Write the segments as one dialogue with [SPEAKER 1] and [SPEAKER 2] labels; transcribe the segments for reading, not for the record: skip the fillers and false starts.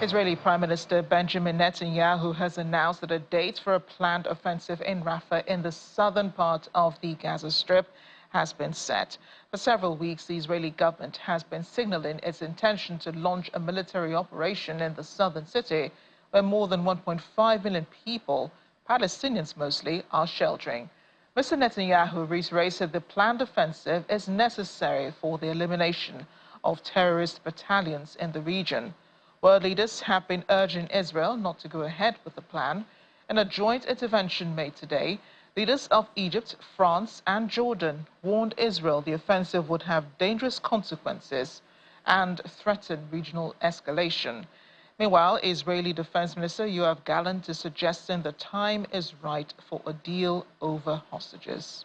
[SPEAKER 1] Israeli Prime Minister Benjamin Netanyahu has announced that a date for a planned offensive in Rafah in the southern part of the Gaza Strip has been set. For several weeks, the Israeli government has been signaling its intention to launch a military operation in the southern city, where more than 1.5 million people, Palestinians mostly, are sheltering. Mr. Netanyahu reiterated the planned offensive is necessary for the elimination of terrorist battalions in the region. World leaders have been urging Israel not to go ahead with the plan. In a joint intervention made today, leaders of Egypt, France, and Jordan warned Israel the offensive would have dangerous consequences and threaten regional escalation. Meanwhile, Israeli Defense Minister Yoav Gallant is suggesting the time is right for a deal over hostages.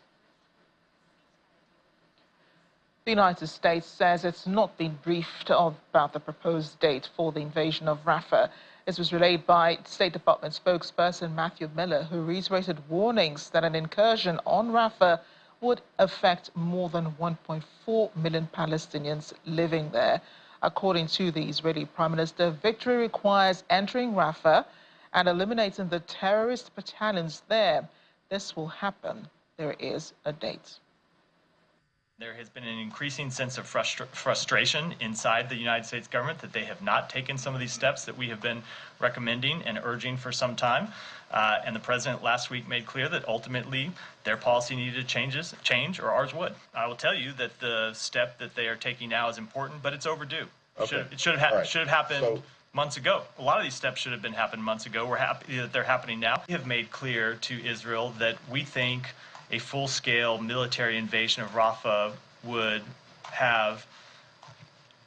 [SPEAKER 1] The United States says it's not been briefed about the proposed date for the invasion of Rafah. This was relayed by State Department spokesperson Matthew Miller, who reiterated warnings that an incursion on Rafah would affect more than 1.4 million Palestinians living there. According to the Israeli Prime Minister, victory requires entering Rafah and eliminating the terrorist battalions there. This will happen. There is a date.
[SPEAKER 2] There has been an increasing sense of frustration inside the United States government that they have not taken some of these steps that we have been recommending and urging for some time. And the president last week made clear that ultimately their policy needed to change, or ours would. I will tell you that the step that they are taking now is important, but it's overdue.
[SPEAKER 3] Okay.
[SPEAKER 2] It should have happened months ago. A lot of these steps should have been happened months ago. We're happy that they're happening now. We have made clear to Israel that we think a full-scale military invasion of Rafah would have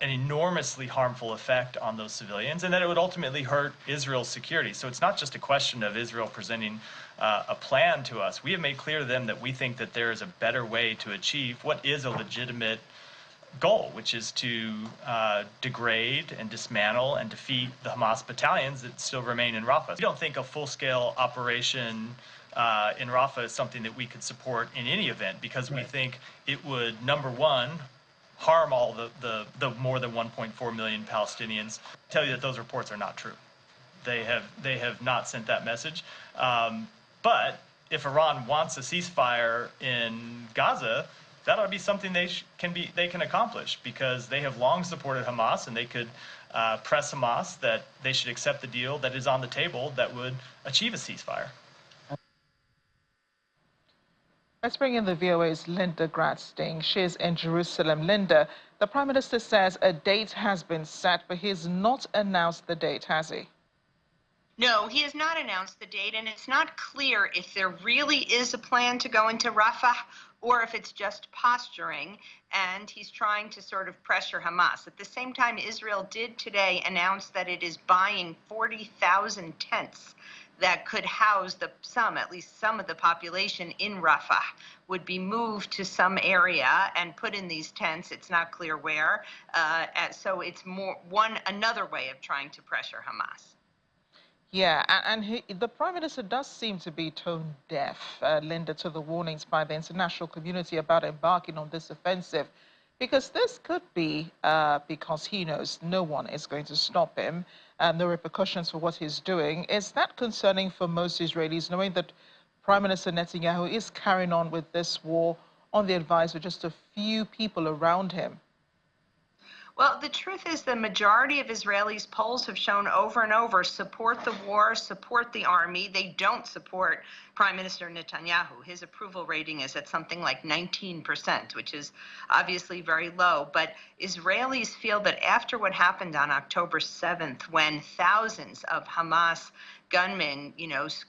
[SPEAKER 2] an enormously harmful effect on those civilians, and that it would ultimately hurt Israel's security. So it's not just a question of Israel presenting a plan to us. We have made clear to them that we think that there is a better way to achieve what is a legitimate goal, which is to degrade and dismantle and defeat the Hamas battalions that still remain in Rafah. We don't think a full-scale operation in Rafah is something that we could support in any event, because we think it would, number one, harm all the more than 1.4 million Palestinians. I tell you that those reports are not true. They have not sent that message. But if Iran wants a ceasefire in Gaza, that ought to be something they can accomplish, because they have long supported Hamas, and they could press Hamas that they should accept the deal that is on the table that would achieve a ceasefire.
[SPEAKER 1] Let's bring in the VOA's Linda Gradstein. She's in Jerusalem. Linda, the Prime Minister says a date has been set, but he's not announced the date, has he?
[SPEAKER 4] No, he has not announced the date, and it's not clear if there really is a plan to go into Rafah or if it's just posturing, and he's trying to sort of pressure Hamas. At the same time, Israel did today announce that it is buying 40,000 tents that could house at least some of the population in Rafah would be moved to some area and put in these tents. It's not clear where. So it's another way of trying to pressure Hamas.
[SPEAKER 1] Yeah, and the Prime Minister does seem to be tone deaf, Linda, to the warnings by the international community about embarking on this offensive, because this could be because he knows no one is going to stop him, and no repercussions for what he's doing. Is that concerning for most Israelis, knowing that Prime Minister Netanyahu is carrying on with this war on the advice of just a few people around him?
[SPEAKER 4] Well, the truth is the majority of Israelis, polls have shown over and over, support the war, support the army. They don't support Prime Minister Netanyahu. His approval rating is at something like 19%, which is obviously very low. But Israelis feel that after what happened on October 7th, when thousands of Hamas gunmen,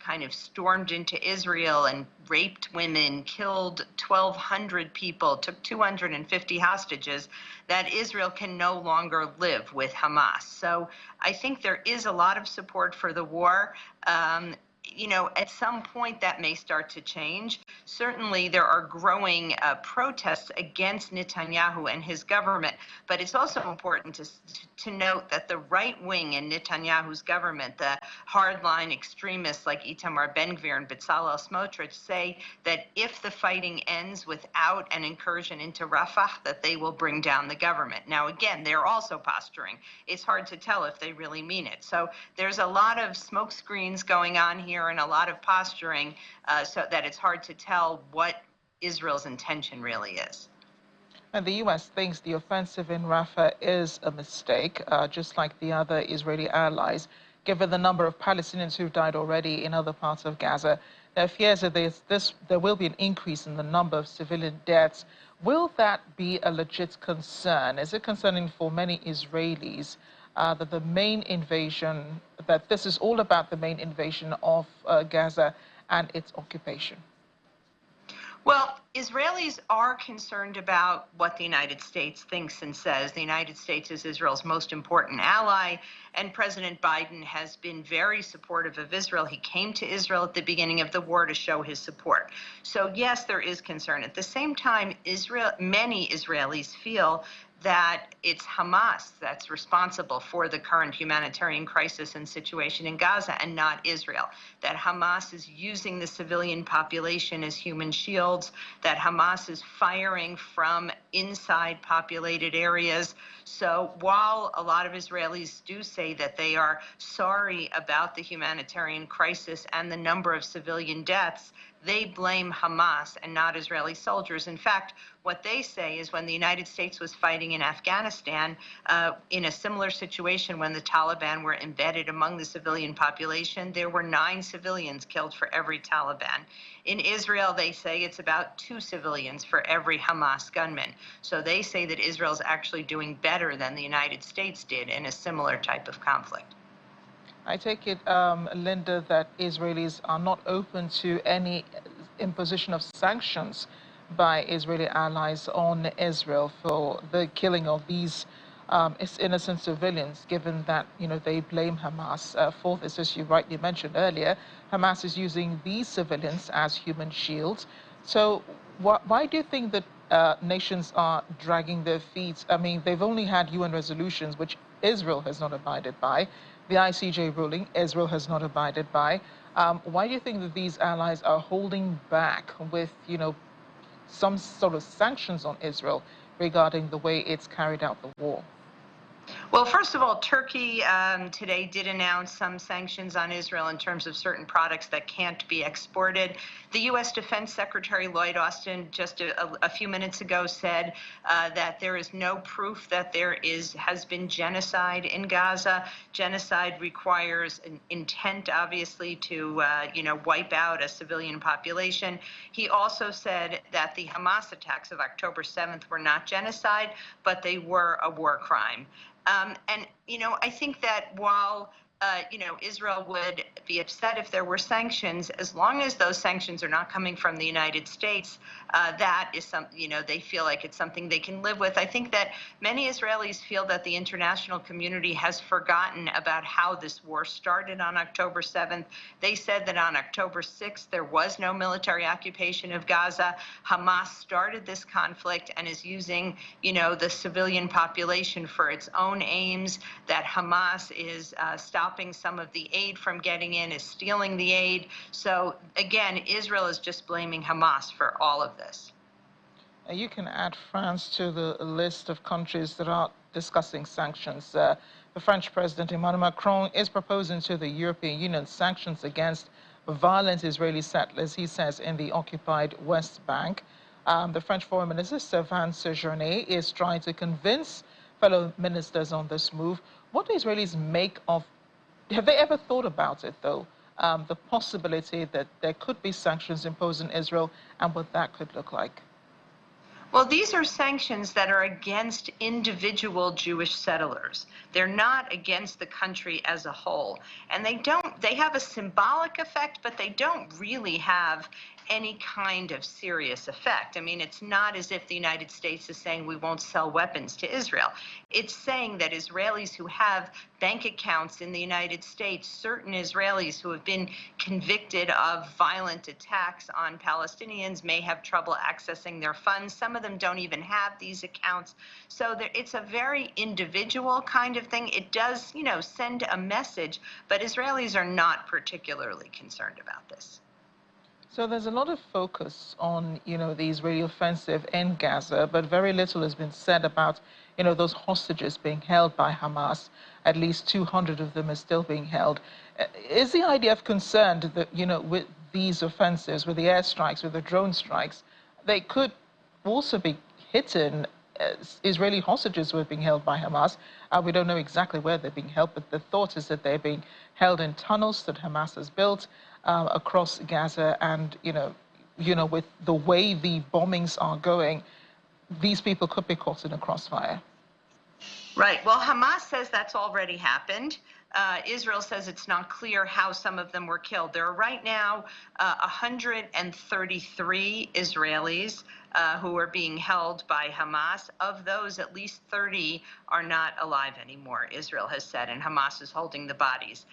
[SPEAKER 4] kind of stormed into Israel and raped women, killed 1,200 people, took 250 hostages, that Israel can no longer live with Hamas. So I think there is a lot of support for the war. At some point that may start to change. certainly there are growing protests against Netanyahu and his government. But it's also important to note that the right wing in Netanyahu's government, the hardline extremists like Itamar Ben-Gvir and Bezalel Smotrich, say that if the fighting ends without an incursion into Rafah, that they will bring down the government. Now, again, they're also posturing. It's hard to tell if they really mean it. So there's a lot of smoke screens going on here and a lot of posturing, so that it's hard to tell what Israel's intention really is.
[SPEAKER 1] And the U.S. thinks the offensive in Rafah is a mistake, just like the other Israeli allies. Given the number of Palestinians who've died already in other parts of Gaza, there are fears that there will be an increase in the number of civilian deaths. Will that be a legit concern? Is it concerning for many Israelis that the main invasion, that this is all about the main invasion of Gaza and its occupation?
[SPEAKER 4] Well, Israelis are concerned about what the United States thinks and says. The United States is Israel's most important ally, and President Biden has been very supportive of Israel. He came to Israel at the beginning of the war to show his support. So yes, there is concern. At the same time, many Israelis feel that it's Hamas that's responsible for the current humanitarian crisis and situation in Gaza and not Israel. That Hamas is using the civilian population as human shields, that Hamas is firing from inside populated areas. So while a lot of Israelis do say that they are sorry about the humanitarian crisis and the number of civilian deaths, they blame Hamas and not Israeli soldiers. In fact, what they say is when the United States was fighting in Afghanistan, in a similar situation when the Taliban were embedded among the civilian population, there were 9 civilians killed for every Taliban. In Israel, they say it's about 2 civilians for every Hamas gunman. So they say that Israel's actually doing better than the United States did in a similar type of conflict.
[SPEAKER 1] I take it, Linda, that Israelis are not open to any imposition of sanctions by Israeli allies on Israel for the killing of these innocent civilians, given that, they blame Hamas for this. As you rightly mentioned earlier, Hamas is using these civilians as human shields. So why do you think that nations are dragging their feet? I mean, they've only had UN resolutions, which Israel has not abided by. The ICJ ruling, Israel has not abided by. Why do you think that these allies are holding back with, some sort of sanctions on Israel regarding the way it's carried out the war?
[SPEAKER 4] Well, first of all, Turkey today did announce some sanctions on Israel in terms of certain products that can't be exported. The U.S. Defense Secretary Lloyd Austin just a few minutes ago said that there is no proof that there has been genocide in Gaza. Genocide requires an intent, obviously, to wipe out a civilian population. He also said that the Hamas attacks of October 7th were not genocide, but they were a war crime. I think that while Israel would be upset if there were sanctions, as long as those sanctions are not coming from the United States, that is something, they feel like it's something they can live with. I think that many Israelis feel that the international community has forgotten about how this war started on October 7th. They said that on October 6th, there was no military occupation of Gaza. Hamas started this conflict and is using, the civilian population for its own aims, that Hamas is stopping some of the aid from getting in, is stealing the aid. So again, Israel is just blaming Hamas for all of this.
[SPEAKER 1] You can add France to the list of countries that are discussing sanctions. The French President Emmanuel Macron is proposing to the European Union sanctions against violent Israeli settlers, he says, in the occupied West Bank. The French Foreign Minister, Stéphane Séjourné, is trying to convince fellow ministers on this move. What do Israelis make of? Have they ever thought about it, though, the possibility that there could be sanctions imposed on Israel and what that could look like?
[SPEAKER 4] Well, these are sanctions that are against individual Jewish settlers. They're not against the country as a whole. And they have a symbolic effect, but they don't really have any kind of serious effect. I mean, it's not as if the United States is saying we won't sell weapons to Israel. It's saying that Israelis who have bank accounts in the United States, certain Israelis who have been convicted of violent attacks on Palestinians may have trouble accessing their funds. Some of them don't even have these accounts. So it's a very individual kind of thing. It does, send a message, but Israelis are not particularly concerned about this.
[SPEAKER 1] So there's a lot of focus on, the Israeli offensive in Gaza, but very little has been said about, those hostages being held by Hamas. At least 200 of them are still being held. Is the IDF concerned that, with these offensives, with the airstrikes, with the drone strikes, they could also be hitting Israeli hostages who are being held by Hamas? We don't know exactly where they're being held, but the thought is that they're being held in tunnels that Hamas has built across Gaza, and with the way the bombings are going, these people could be caught in a crossfire.
[SPEAKER 4] Right. Well, Hamas says that's already happened. Israel says it's not clear how some of them were killed. There are right now 133 Israelis who are being held by Hamas. Of those, at least 30 are not alive anymore, Israel has said, and Hamas is holding the bodies.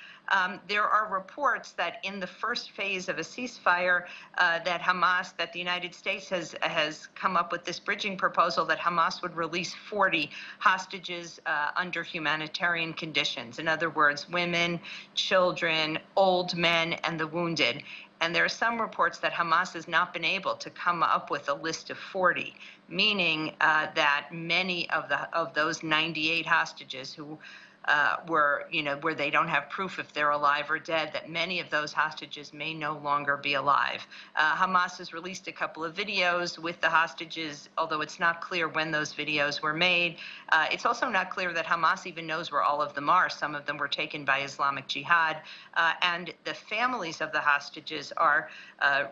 [SPEAKER 4] There are reports that in the first phase of a ceasefire, that the United States has come up with this bridging proposal that Hamas would release 40 hostages under humanitarian conditions. In other words, women, children, old men, and the wounded. And there are some reports that Hamas has not been able to come up with a list of 40, meaning that many of those 98 hostages who where they don't have proof if they're alive or dead, that many of those hostages may no longer be alive. Hamas has released a couple of videos with the hostages, although it's not clear when those videos were made. It's also not clear that Hamas even knows where all of them are. Some of them were taken by Islamic Jihad, and the families of the hostages are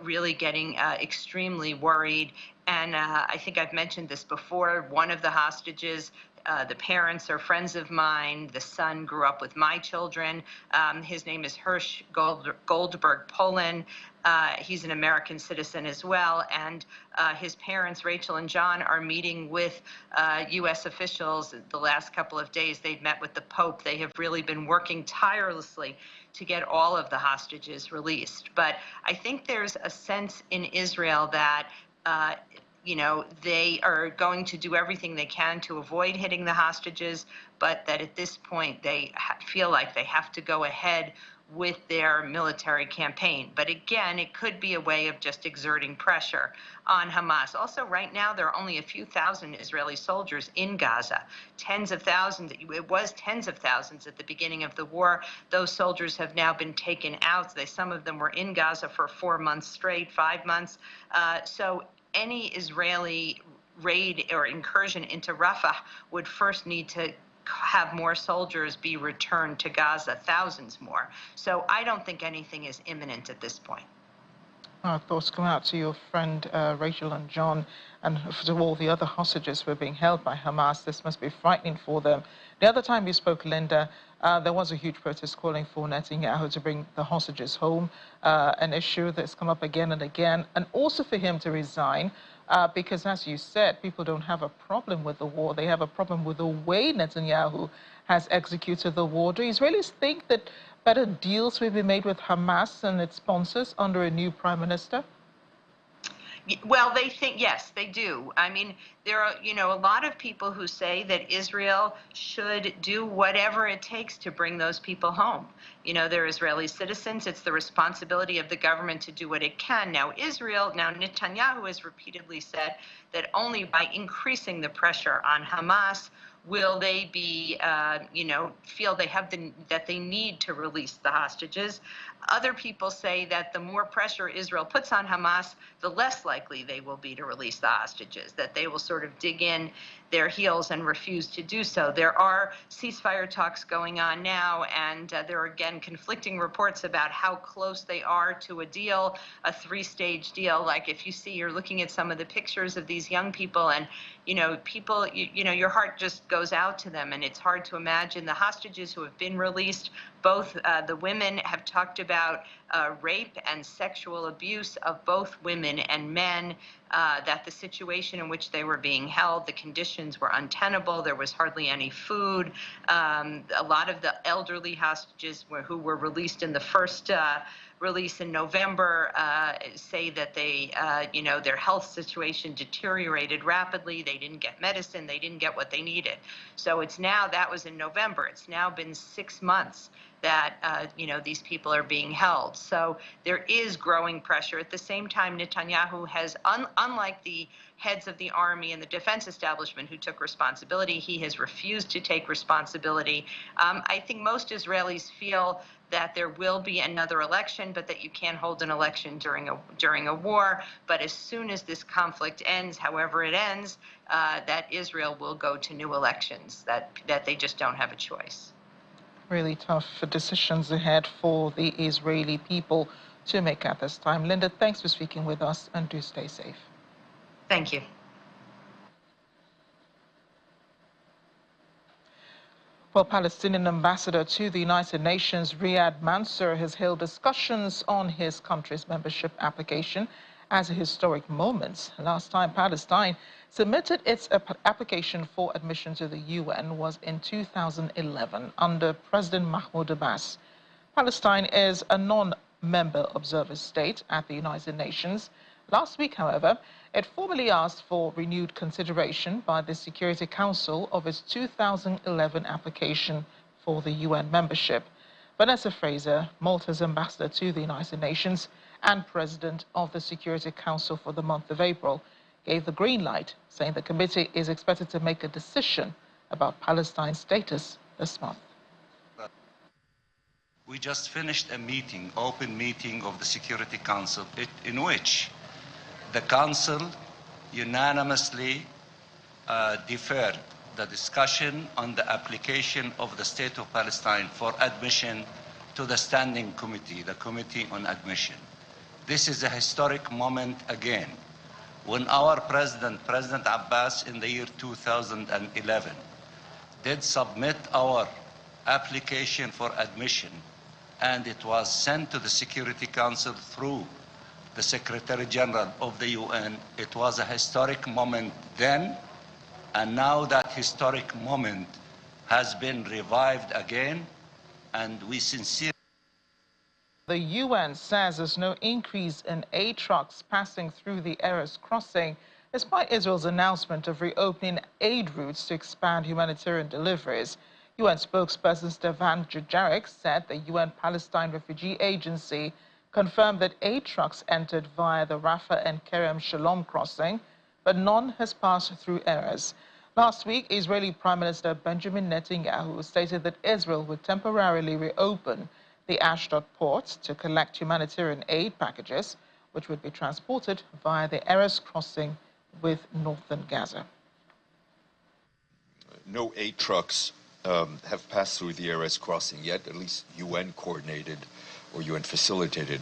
[SPEAKER 4] really getting extremely worried. And I think I've mentioned this before. One of the hostages, the parents are friends of mine. The son grew up with my children. His name is Hirsch Goldberg Poland. He's an American citizen as well. And his parents, Rachel and John, are meeting with U.S. officials the last couple of days. They've met with the Pope. They have really been working tirelessly to get all of the hostages released. But I think there's a sense in Israel that they are going to do everything they can to avoid hitting the hostages, but that at this point they feel like they have to go ahead with their military campaign. But again, it could be a way of just exerting pressure on Hamas. Also, right now, there are only a few thousand Israeli soldiers in Gaza. Tens of thousands. It was tens of thousands at the beginning of the war. Those soldiers have now been taken out. Some of them were in Gaza for 4 months straight, 5 months. So any Israeli raid or incursion into Rafah would first need to have more soldiers be returned to Gaza, thousands more. So I don't think anything is imminent at this point.
[SPEAKER 1] Our thoughts go out to your friend Rachel and John, and to all the other hostages who are being held by Hamas. This must be frightening for them. The other time you spoke, Linda, there was a huge protest calling for Netanyahu to bring the hostages home, an issue that's come up again and again, and also for him to resign, because, as you said, people don't have a problem with the war. They have a problem with the way Netanyahu has executed the war. Do Israelis think that better deals will be made with Hamas and its sponsors under a new prime minister?
[SPEAKER 4] Well, they think, yes, they do. I mean, there are, a lot of people who say that Israel should do whatever it takes to bring those people home. They're Israeli citizens. It's the responsibility of the government to do what it can. Now, Netanyahu has repeatedly said that only by increasing the pressure on Hamas will they be, feel that they need to release the hostages. Other people say that the more pressure Israel puts on Hamas, the less likely they will be to release the hostages, that they will sort of dig in their heels and refuse to do so. There are ceasefire talks going on now, and there are, again, conflicting reports about how close they are to a deal, a three-stage deal. Like, if you're looking at some of the pictures of these young people, and, your heart just goes out to them, and it's hard to imagine. The hostages who have been released, both the women have talked about rape and sexual abuse of both women and men, that the situation in which they were being held, the conditions were untenable. There was hardly any food. A lot of the elderly hostages who were released in the first release in November say that they, their health situation deteriorated rapidly. They didn't get medicine. They didn't get what they needed. So it's now, that was in November. It's now been 6 months that, these people are being held. So there is growing pressure. At the same time, Netanyahu has, unlike the heads of the army and the defense establishment who took responsibility, he has refused to take responsibility. I think most Israelis feel that there will be another election, but that you can't hold an election during a war. But as soon as this conflict ends, however it ends, that Israel will go to new elections, that they just don't have a choice.
[SPEAKER 1] Really tough decisions ahead for the Israeli people to make at this time. Linda, thanks for speaking with us, and do stay safe.
[SPEAKER 4] Thank you.
[SPEAKER 1] Well, Palestinian ambassador to the United Nations, Riyad Mansour, has hailed discussions on his country's membership application as a historic moment. Last time Palestine submitted its application for admission to the UN was in 2011 under President Mahmoud Abbas. Palestine is a non-member observer state at the United Nations. Last week, however, it formally asked for renewed consideration by the Security Council of its 2011 application for the UN membership. Vanessa Fraser, Malta's ambassador to the United Nations and president of the Security Council for the month of April, gave the green light, saying the committee is expected to make a decision about Palestine's status this month.
[SPEAKER 3] We just finished a meeting, open meeting of the Security Council, in which the Council unanimously deferred the discussion on the application of the State of Palestine for admission to the Standing Committee, the Committee on Admission. This is a historic moment again, when our President Abbas, in the year 2011, did submit our application for admission, and it was sent to the Security Council through the Secretary General of the UN. It was a historic moment then, and now that historic moment has been revived again, and we sincerely...
[SPEAKER 1] The UN says there's no increase in aid trucks passing through the Erez crossing, despite Israel's announcement of reopening aid routes to expand humanitarian deliveries. UN spokesperson Stefan Dujarric said the UN Palestine Refugee Agency confirmed that aid trucks entered via the Rafah and Kerem Shalom crossing, but none has passed through Erez. Last week, Israeli Prime Minister Benjamin Netanyahu stated that Israel would temporarily reopen the Ashdod port to collect humanitarian aid packages, which would be transported via the Erez crossing with northern Gaza.
[SPEAKER 5] No aid trucks have passed through the Erez crossing yet, at least UN-coordinated or UN-facilitated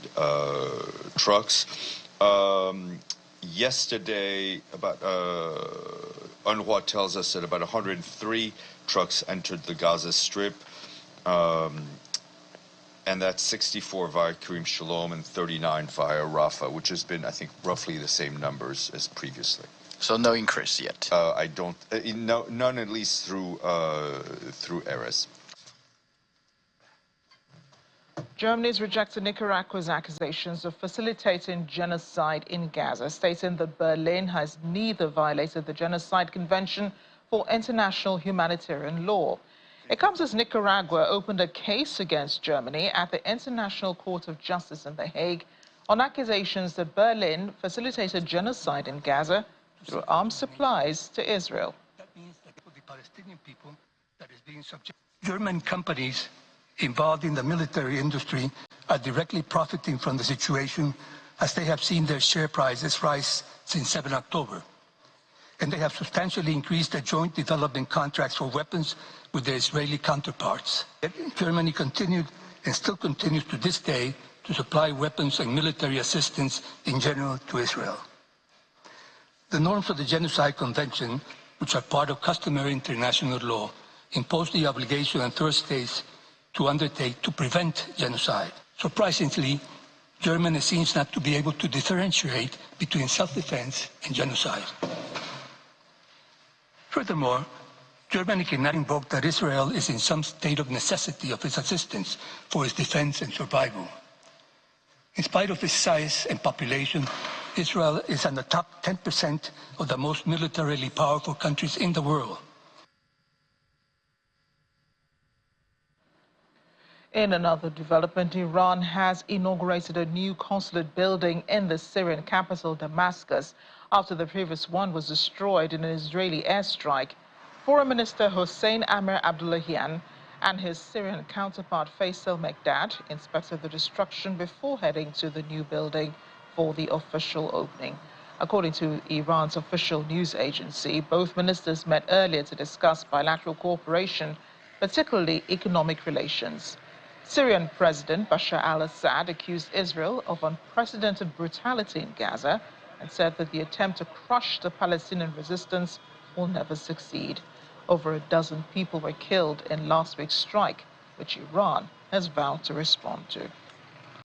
[SPEAKER 5] trucks. Yesterday, UNRWA tells us that about 103 trucks entered the Gaza Strip, and that's 64 via Kerem Shalom and 39 via Rafah, which has been, I think, roughly the same numbers as previously.
[SPEAKER 6] So no increase yet?
[SPEAKER 5] None at least through Erez.
[SPEAKER 1] Germany has rejected Nicaragua's accusations of facilitating genocide in Gaza, stating that Berlin has neither violated the Genocide Convention for international humanitarian law. It comes as Nicaragua opened a case against Germany at the International Court of Justice in The Hague on accusations that Berlin facilitated genocide in Gaza through arms supplies to Israel.
[SPEAKER 7] That means that for the Palestinian people that is being subjected, German companies involved in the military industry are directly profiting from the situation, as they have seen their share prices rise since 7 October. And they have substantially increased their joint development contracts for weapons with their Israeli counterparts. Yet Germany continued and still continues to this day to supply weapons and military assistance in general to Israel. The norms of the Genocide Convention, which are part of customary international law, impose the obligation on third states to undertake to prevent genocide. Surprisingly, Germany seems not to be able to differentiate between self-defense and genocide. Furthermore, Germany cannot invoke that Israel is in some state of necessity of its assistance for its defense and survival. In spite of its size and population, Israel is in the top 10% of the most militarily powerful countries in the world.
[SPEAKER 1] In another development, Iran has inaugurated a new consulate building in the Syrian capital, Damascus, after the previous one was destroyed in an Israeli airstrike. Foreign Minister Hossein Amir Abdullahian and his Syrian counterpart Faisal Mekdad inspected the destruction before heading to the new building for the official opening. According to Iran's official news agency, both ministers met earlier to discuss bilateral cooperation, particularly economic relations. Syrian President Bashar al-Assad accused Israel of unprecedented brutality in Gaza and said that the attempt to crush the Palestinian resistance will never succeed. Over a dozen people were killed in last week's strike, which Iran has vowed to respond to.